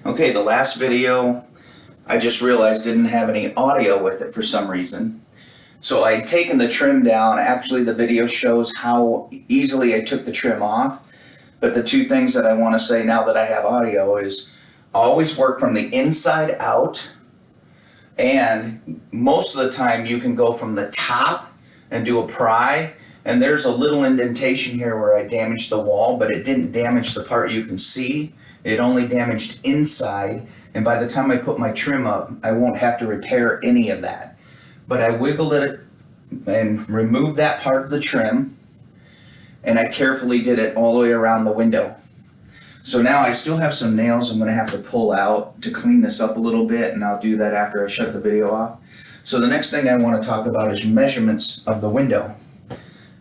Okay, the last video I just realized didn't have any audio with it for some reason. So I had taken the trim down. Actually, the video shows how easily I took the trim off. But the two things that I want to say now that I have audio is always work from the inside out. And most of the time you can go from the top and do a pry. And there's a little indentation here where I damaged the wall, but it didn't damage the part you can see. It only damaged inside, and by the time I put my trim up, I won't have to repair any of that. But I wiggled it and removed that part of the trim, and I carefully did it all the way around the window. So now I still have some nails I'm going to have to pull out to clean this up a little bit, and I'll do that after I shut the video off. So the next thing I want to talk about is measurements of the window.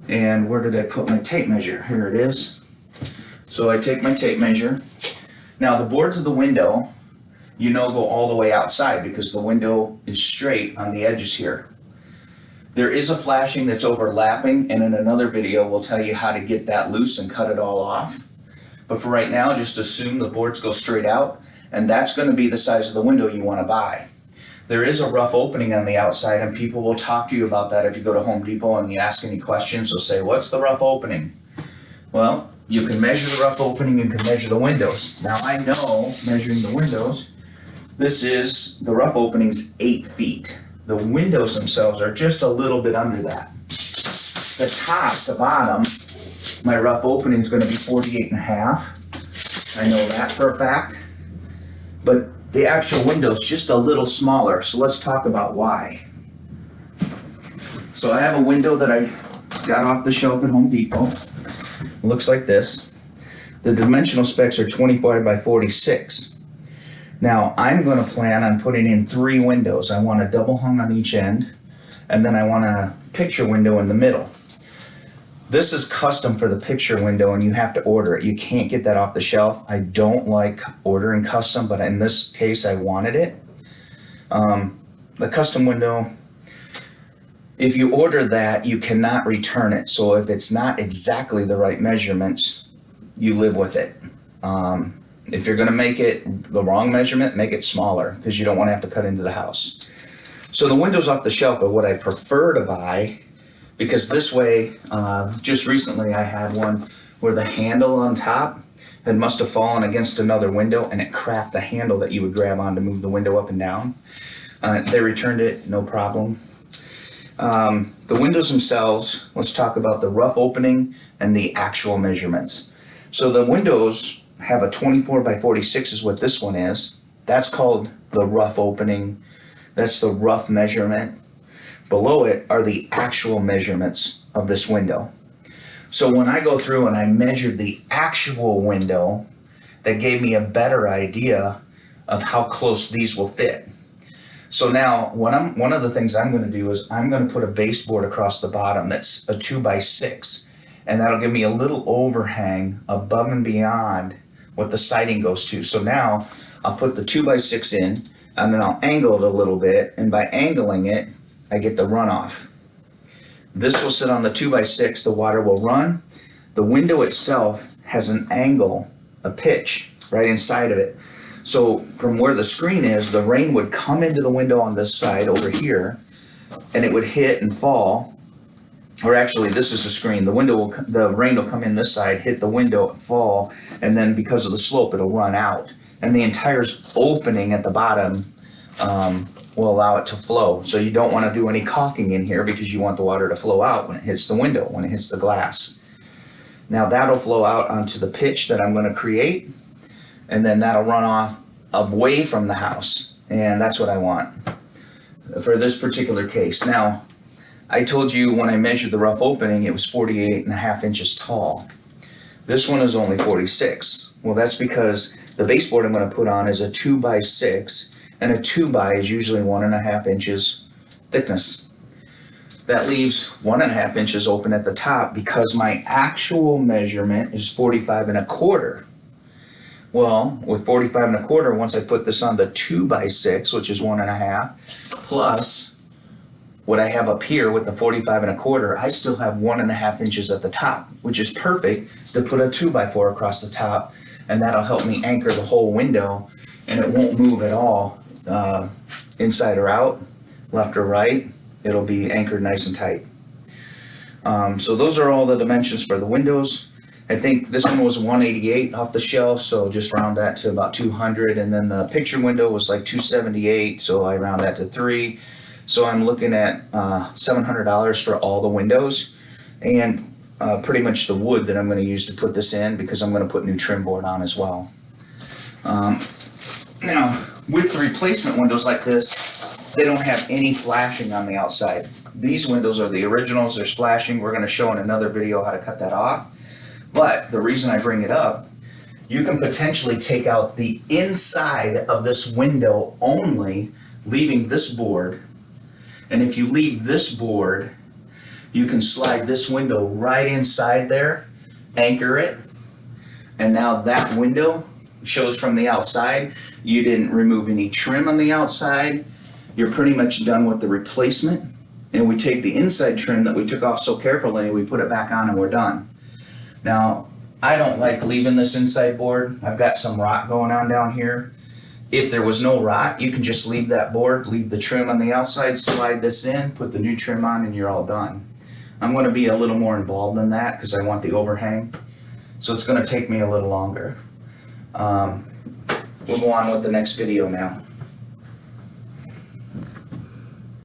And where did I put my tape measure? Here it is. So I take my tape measure. Now the boards of the window, go all the way outside because the window is straight on the edges here. There is a flashing that's overlapping, and in another video we'll tell you how to get that loose and cut it all off. But for right now, just assume the boards go straight out, and that's going to be the size of the window you want to buy. There is a rough opening on the outside, and people will talk to you about that if you go to Home Depot and you ask any questions. They'll say, what's the rough opening? Well, you can measure the rough opening, you can measure the windows. Now I know, measuring the windows, the rough opening's 8 feet. The windows themselves are just a little bit under that. The top to bottom, my rough opening is going to be 48 and a half. I know that for a fact. But the actual window's just a little smaller, so let's talk about why. So I have a window that I got off the shelf at Home Depot. It looks like this. The dimensional specs are 25 by 46. Now I'm going to plan on putting in 3 windows. I want a double hung on each end, and then I want a picture window in the middle. This is custom for the picture window, and you have to order it. You can't get that off the shelf. I don't like ordering custom, but in this case I wanted it. The custom window, if you order that, you cannot return it. So if it's not exactly the right measurements, you live with it. If you're going to make it the wrong measurement, make it smaller because you don't want to have to cut into the house. So the windows off the shelf are what I prefer to buy, because this way, just recently I had one where the handle on top must have fallen against another window, and it cracked the handle that you would grab on to move the window up and down. They returned it, no problem. The windows themselves, let's talk about the rough opening and the actual measurements. So the windows have a 24 by 46 is what this one is. That's called the rough opening. That's the rough measurement. Below it are the actual measurements of this window. So when I go through and I measured the actual window, that gave me a better idea of how close these will fit. So now, one of the things I'm going to do is I'm going to put a baseboard across the bottom that's a 2 by 6, and that'll give me a little overhang above and beyond what the siding goes to. So now I'll put the 2 by 6 in, and then I'll angle it a little bit, and by angling it, I get the runoff. This will sit on the 2 by 6, the water will run. The window itself has an angle, a pitch, right inside of it. So from where the screen is, the rain would come into the window on this side over here, and it would hit and fall. Or actually, this is the screen. The rain will come in this side, hit the window, fall, and then because of the slope, it'll run out. And the entire opening at the bottom will allow it to flow. So you don't want to do any caulking in here because you want the water to flow out when it hits the window, when it hits the glass. Now that'll flow out onto the pitch that I'm going to create, and then that'll run off away from the house, and that's what I want for this particular case. Now, I told you when I measured the rough opening it was 48 and a half inches tall. This one is only 46. Well, that's because the baseboard I'm going to put on is a 2 by 6, and a 2 by is usually 1.5 inches thickness. That leaves 1.5 inches open at the top because my actual measurement is 45 1/4. Well, with 45 1/4, once I put this on the 2 by 6, which is 1.5, plus what I have up here with the 45 1/4, I still have 1.5 inches at the top, which is perfect to put a 2 by 4 across the top, and that'll help me anchor the whole window and it won't move at all, inside or out, left or right. It'll be anchored nice and tight. So those are all the dimensions for the windows. I think this one was 188 off the shelf, so just round that to about 200, and then the picture window was like 278, so I round that to 3. So I'm looking at $700 for all the windows, and pretty much the wood that I'm going to use to put this in, because I'm going to put new trim board on as well. Now, with the replacement windows like this, they don't have any flashing on the outside. These windows are the originals. There's flashing. We're going to show in another video how to cut that off. But the reason I bring it up, you can potentially take out the inside of this window only, leaving this board. And if you leave this board, you can slide this window right inside there, anchor it, and now that window shows from the outside. You didn't remove any trim on the outside. You're pretty much done with the replacement. And we take the inside trim that we took off so carefully and we put it back on and we're done. Now, I don't like leaving this inside board. I've got some rot going on down here. If there was no rot, you can just leave that board, leave the trim on the outside, slide this in, put the new trim on, and you're all done. I'm going to be a little more involved than that because I want the overhang. So it's going to take me a little longer. We'll go on with the next video now.